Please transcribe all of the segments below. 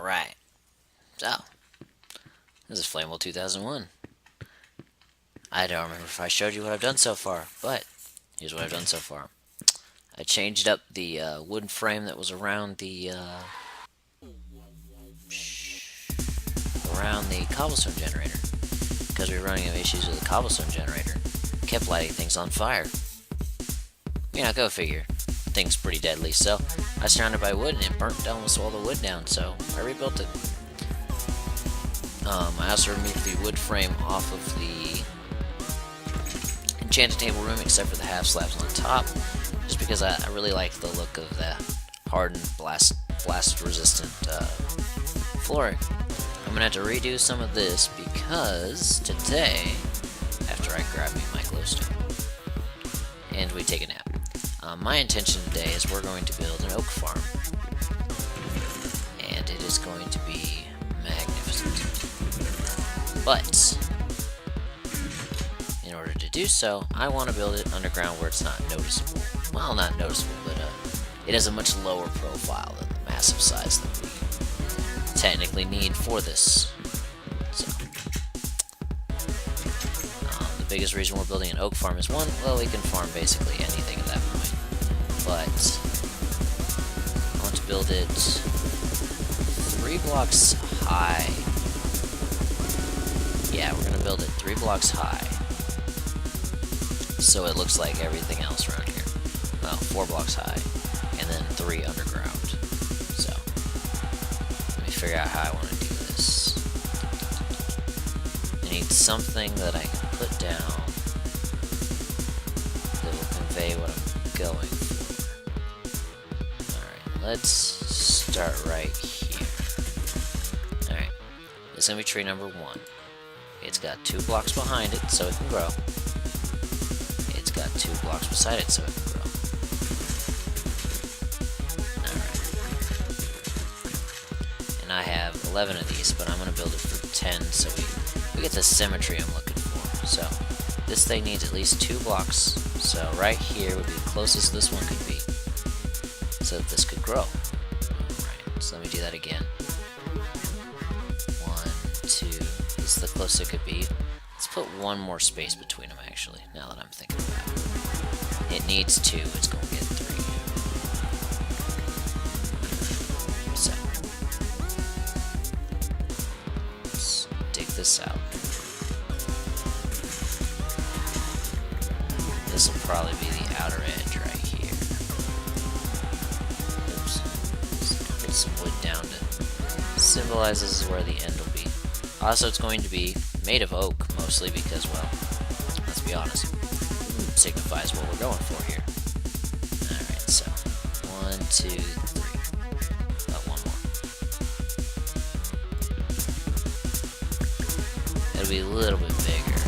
Alright, so, this is Flammable 2001. I don't remember if I showed you what I've done so far, but here's what I've done so far. I changed up the wooden frame that was around the cobblestone generator. Because we were running into issues with the cobblestone generator. It kept lighting things on fire. Go figure. Thing's pretty deadly, so I surrounded by wood and it burnt almost all the wood down, so I rebuilt it. I also removed the wood frame off of the enchanted table room, except for the half slabs on top, just because I really like the look of the hardened, blast resistant flooring. I'm gonna have to redo some of this because today, after I grab me my glowstone and we take a nap, my intention today is we're going to build an oak farm, and it is going to be magnificent. But in order to do so, I want to build it underground where it's not noticeable. Well, not noticeable, but it has a much lower profile than the massive size that we technically need for this. So, the biggest reason we're building an oak farm is one, well, we can farm basically anything at that point. But I want to build it 3 blocks high. Yeah, we're gonna build it 3 blocks high, so it looks like everything else around here. Well, 4 blocks high, and then 3 underground. So, let me figure out how I want to do this. I need something that I can put down that will convey what I'm going for. Alright, let's start right here. Alright, this is going to be tree number 1. It's got 2 blocks behind it, so it can grow. It's got 2 blocks beside it, so it can grow. Alright. And I have 11 of these, but I'm going to build it for 10, so we get the symmetry I'm looking for. So, this thing needs at least 2 blocks, so right here would be the closest this one could be, so that this could grow. Alright, so let me do that again. 1, 2, this is the closest it could be. Let's put 1 more space between them, actually, now that I'm thinking about it. It needs 2, it's going to get 3. So, let's dig this out. This will probably be the outer edge right here. Oops. Let's put some wood down to symbolize this is where the end will be. Also, it's going to be made of oak, mostly because, well, let's be honest, signifies what we're going for here. Alright, so 1, 2, 3. Oh, 1 more. It'll be a little bit bigger.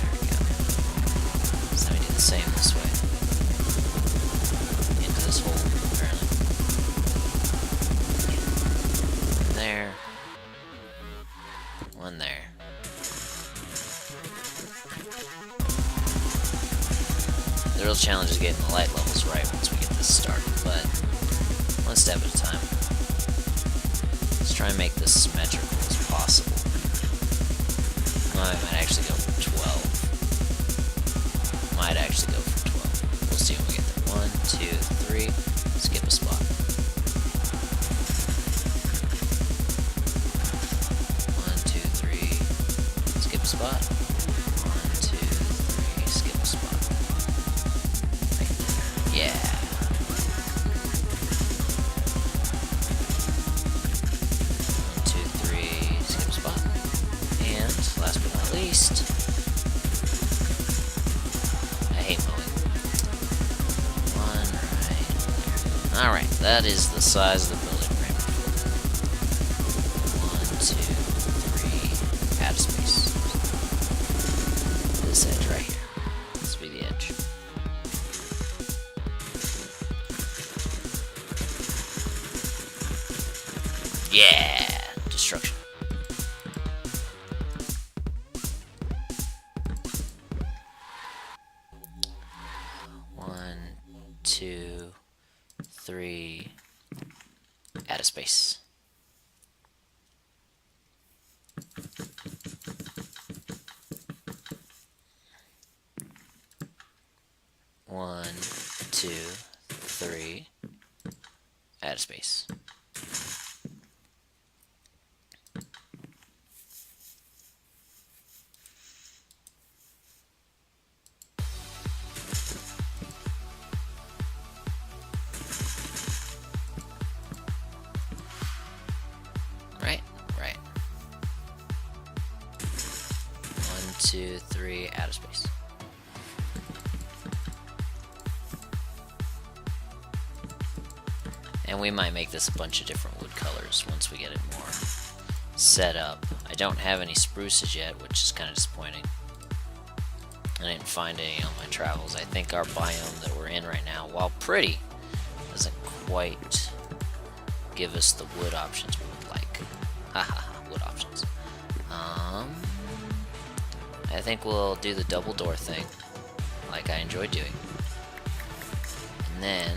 There we go. So let me do the same this way. Into this hole, apparently. And there. 1 there. The real challenge is getting the light levels right once we get this started, but 1 step at a time. Let's try and make this symmetrical as possible. I might actually go for 12. Might actually go for 12. We'll see when we get there. 1, 2, 3. Skip a spot. 1, 2, 3. Skip a spot. 1, 2, 3. Skip a spot. Right there. Yeah. 1, 2, 3. Skip a spot. And last but not least, I hate mowing. 1 right there. Alright, that is the size of the building frame. 1, 2, 3, add space. This edge right here. This will be the edge. Yeah! Destruction. One, 2, 3, add a space. One, two, three, add a space. Right, right. 1, 2, 3, add a space. And we might make this a bunch of different wood colors once we get it more set up. I don't have any spruces yet, which is kind of disappointing. I didn't find any on my travels. I think our biome that we're in right now, while pretty, doesn't quite give us the wood options we would like. Haha, wood options. I think we'll do the double door thing, like I enjoy doing. And then,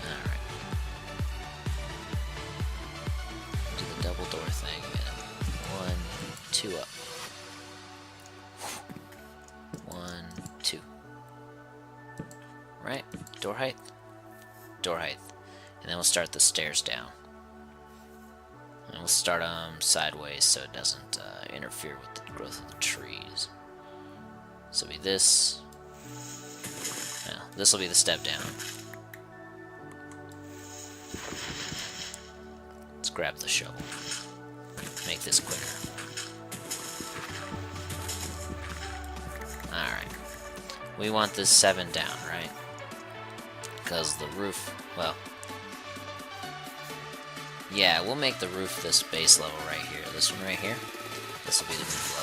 alright, do the double door thing, and 1, 2 up. 1, 2. Right, door height, and then we'll start the stairs down. And we'll start them sideways so it doesn't interfere with the growth of the trees. So it'll be this. Yeah, this will be the step down. Let's grab the shovel. Make this quicker. Alright. We want this 7 down, right? Because the roof, well, yeah, we'll make the roof this base level right here. This one right here. This will be the roof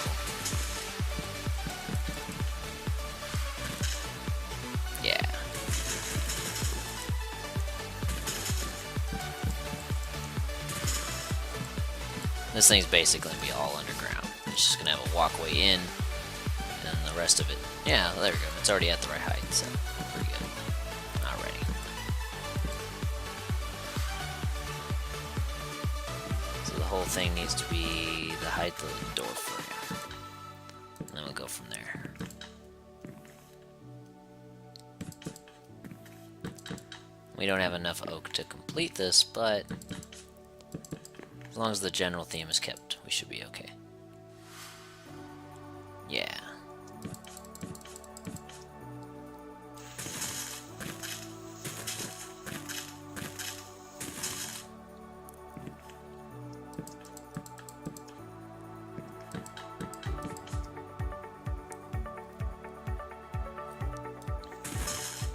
level. Yeah. This thing's basically going to be all underground. It's just going to have a walkway in, and then the rest of it. Yeah, there we go. It's already at the right height, so pretty good. Alrighty. The whole thing needs to be the height of the door frame. And then we'll go from there. We don't have enough oak to complete this, but as long as the general theme is kept, we should be okay. Yeah.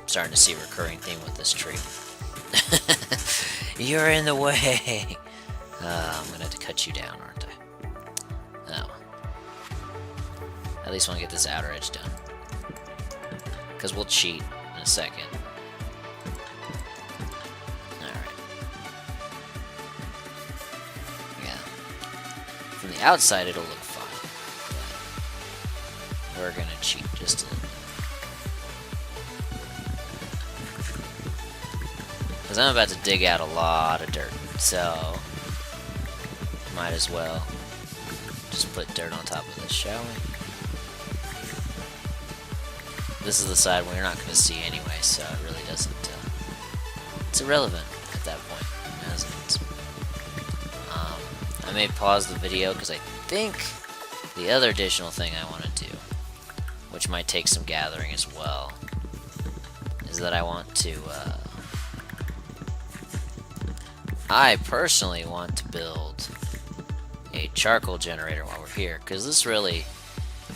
Starting to see a recurring theme with this tree. You're in the way! I'm gonna have to cut you down, aren't I? Oh. At least want to get this outer edge done. Because we'll cheat in a second. Alright. Yeah. From the outside it'll look fine. But we're gonna cheat just a little bit. Because I'm about to dig out a lot of dirt, so might as well just put dirt on top of this, shall we? This is the side we're not going to see anyway, so it really doesn't, it's irrelevant at that point, isn't it? I may pause the video because I think the other additional thing I want to do, which might take some gathering as well, is that I want to, I personally want to build a charcoal generator while we're here, because this really,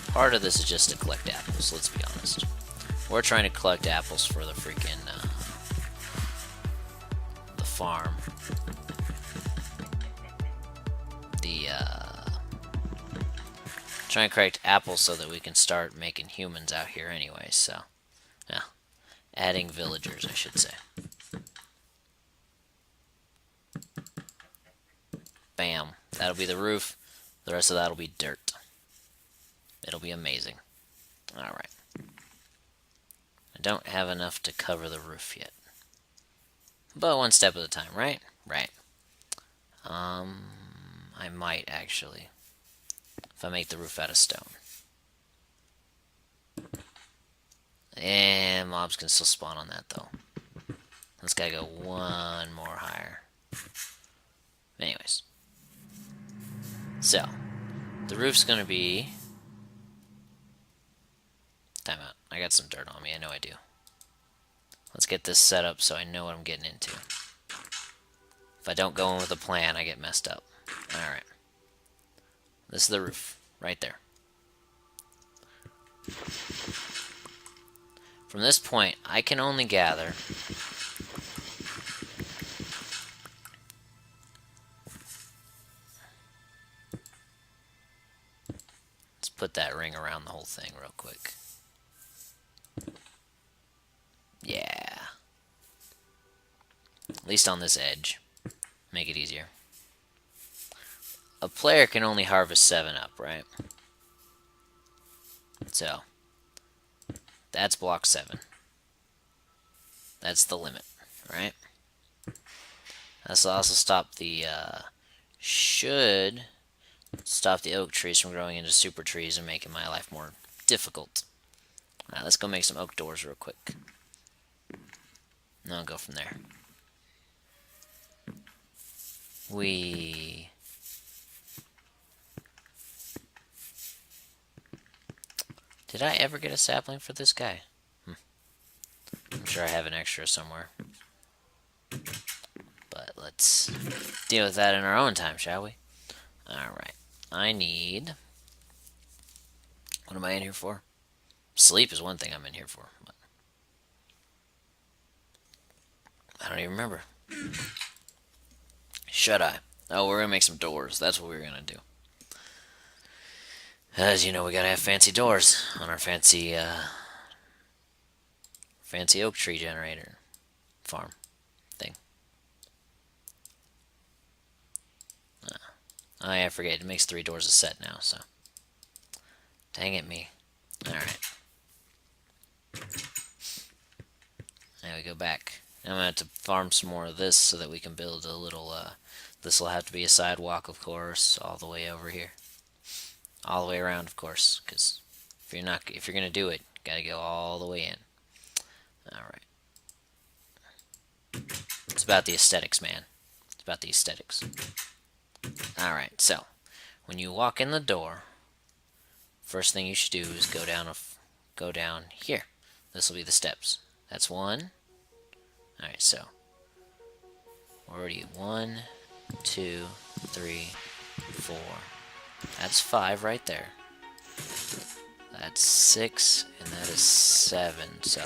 part of this is just to collect apples, let's be honest. We're trying to collect apples for the freaking, the farm. Trying to collect apples so that we can start making humans out here anyway, so, yeah. Adding villagers, I should say. Bam. That'll be the roof. The rest of that'll be dirt. It'll be amazing. Alright. I don't have enough to cover the roof yet. But one step at a time, right? Right. I might actually, if I make the roof out of stone. And mobs can still spawn on that though. Let's gotta go one more higher. Anyways. So, the roof's gonna be... Time out. I got some dirt on me, I know I do. Let's get this set up so I know what I'm getting into. If I don't go in with a plan, I get messed up. Alright. This is the roof, right there. From this point, I can only gather... Let's put that ring around the whole thing real quick. Yeah. At least on this edge. Make it easier. A player can only harvest 7 up, right? So, that's block 7. That's the limit, right? This will also stop the, should stop the oak trees from growing into super trees and making my life more difficult. Alright, let's go make some oak doors real quick. And I'll go from there. Did I ever get a sapling for this guy? I'm sure I have an extra somewhere. But let's deal with that in our own time, shall we? Alright. I need... What am I in here for? Sleep is one thing I'm in here for. But I don't even remember. Should I? Oh, we're gonna make some doors. That's what we're gonna do. As you know, we gotta have fancy doors on our fancy, fancy oak tree generator farm thing. I forget, it makes 3 doors a set now, so. Dang it me. Alright. Now we go back. Now I'm gonna have to farm some more of this so that we can build a little, this will have to be a sidewalk, of course, all the way over here. All the way around, of course, because if you're gonna do it, gotta go all the way in. Alright. It's about the aesthetics, man. It's about the aesthetics. Alright, so, when you walk in the door, first thing you should do is go down here. This will be the steps. That's 1. Alright, so, where are you? 1, 2, 3, 4. That's 5 right there. That's 6, and that is 7. So,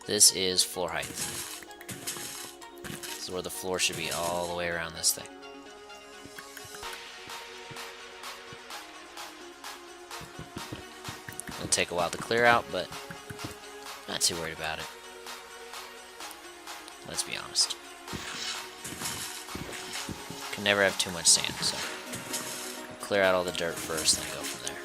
this is floor height. This is where the floor should be all the way around this thing. It'll take a while to clear out, but not too worried about it. Let's be honest. Can never have too much sand, so clear out all the dirt first, then go from there.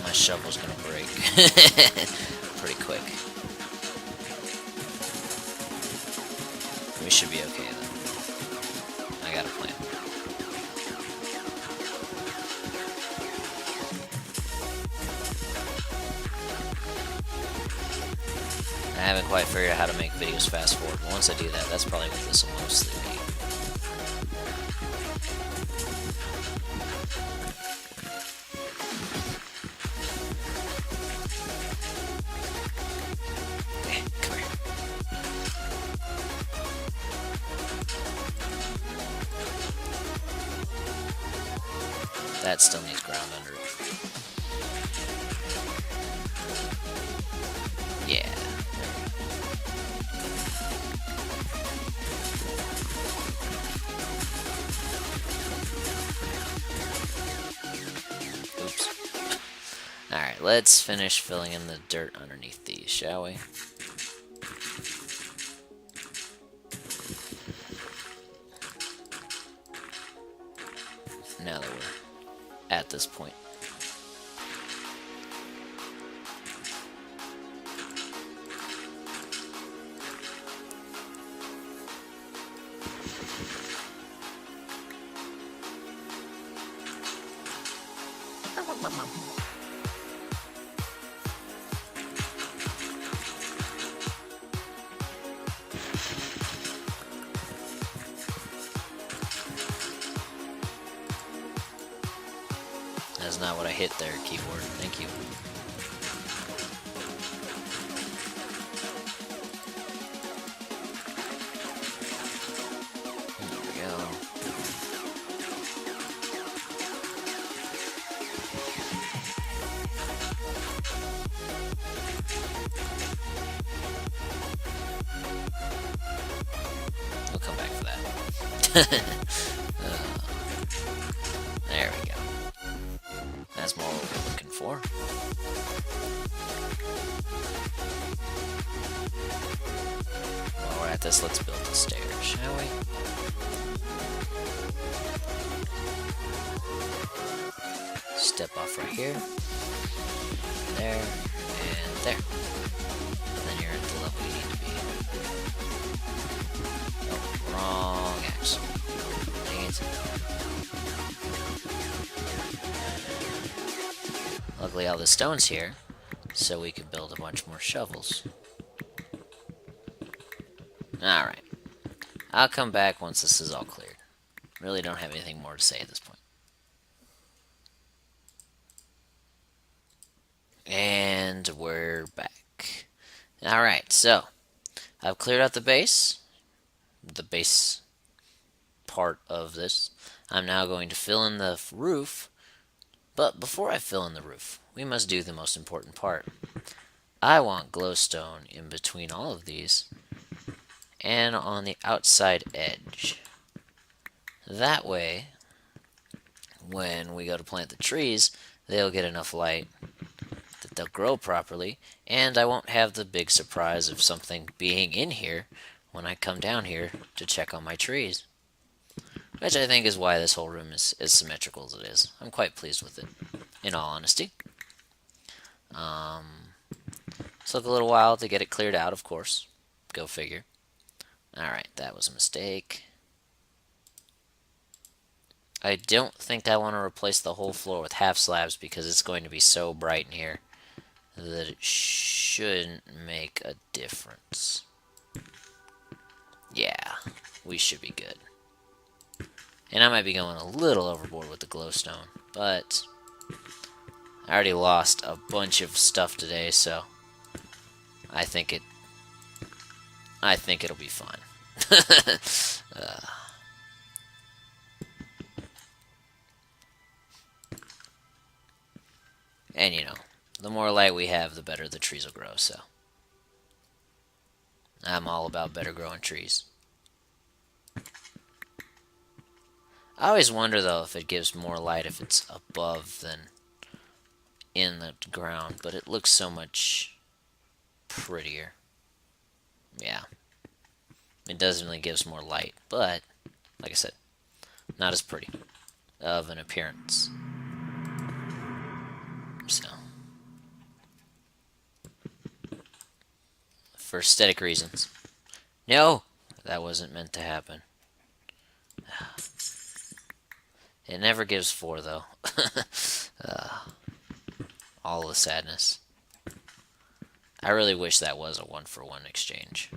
My shovel's gonna break pretty quick. We should be okay though. I got a plan. I haven't quite figured out how to make videos fast forward, but once I do that, that's probably what this will mostly be. Come here. That still needs ground under it. Yeah. Oops. Alright, let's finish filling in the dirt underneath these, shall we? now that we're at this point. That's not what I hit there, keyboard. Thank you. There we go. We'll come back for that. There we go. That's more what we're looking for. While we're at this, let's build the stairs, shall we? Step off right here. There. And there. And then you're at the level you need to be. Oh, wrong axle. Dang it. Luckily all the stone's here, so we can build a bunch more shovels. Alright. I'll come back once this is all cleared. Really don't have anything more to say at this point. And we're back. Alright, so I've cleared out the base part of this. I'm now going to fill in the roof. But before I fill in the roof, we must do the most important part. I want glowstone in between all of these and on the outside edge. That way, when we go to plant the trees, they'll get enough light that they'll grow properly, and I won't have the big surprise of something being in here when I come down here to check on my trees. Which I think is why this whole room is as symmetrical as it is. I'm quite pleased with it, in all honesty. Took a little while to get it cleared out, of course. Go figure. Alright, that was a mistake. I don't think I want to replace the whole floor with half slabs because it's going to be so bright in here that it shouldn't make a difference. Yeah, we should be good. And I might be going a little overboard with the glowstone, but I already lost a bunch of stuff today, so I think it'll be fine. And you know, the more light we have, the better the trees will grow, so I'm all about better growing trees. I always wonder, though, if it gives more light if it's above than in the ground, but it looks so much prettier. Yeah. It definitely gives more light, but, like I said, not as pretty of an appearance. So, for aesthetic reasons. No! That wasn't meant to happen. It never gives 4, though. All the sadness. I really wish that was a 1-for-1 exchange.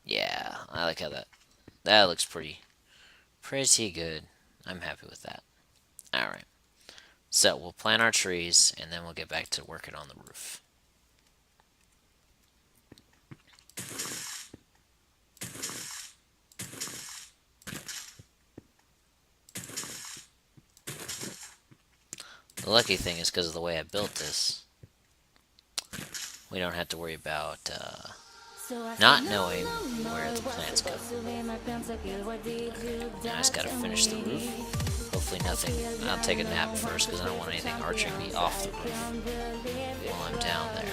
Yeah, I like how that looks pretty good. I'm happy with that. Alright. So, we'll plant our trees, and then we'll get back to working on the roof. The lucky thing is because of the way I built this, we don't have to worry about not knowing where the plants go. Now I just gotta finish the roof. Hopefully nothing. I'll take a nap first because I don't want anything arching me off the roof while I'm down there.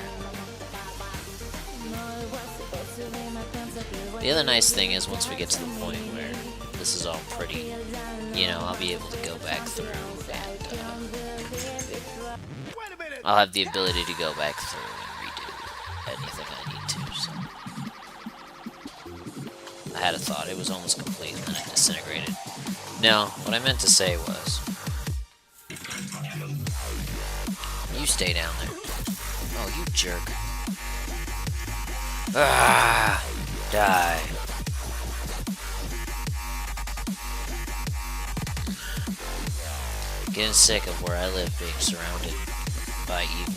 The other nice thing is once we get to the point where this is all pretty, you know, I'll be able to go back through and I'll have the ability to go back through and redo anything I need to, so. I had a thought, it was almost complete, and then it disintegrated. No, what I meant to say was, you stay down there. Oh, you jerk. Ah! Die. Getting sick of where I live being surrounded by evil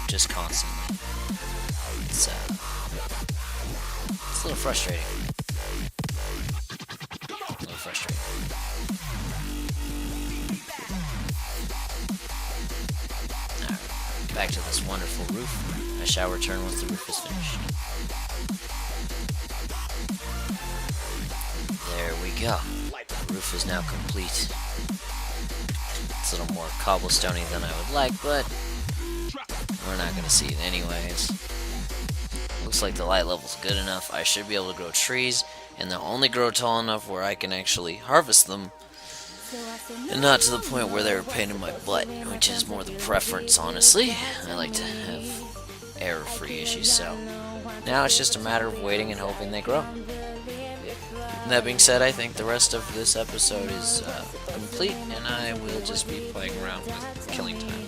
just constantly. It's a little frustrating. A little frustrating. Alright, back to this wonderful roof. I shall return once the roof is finished. There we go. The roof is now complete. It's a little more cobblestoney than I would like, but we're not going to see it anyways. Looks like the light level's good enough. I should be able to grow trees, and they'll only grow tall enough where I can actually harvest them, and not to the point where they're a pain in my butt, which is more the preference, honestly. I like to have error-free issues, so now it's just a matter of waiting and hoping they grow. That being said, I think the rest of this episode is complete, and I will just be playing around with killing time.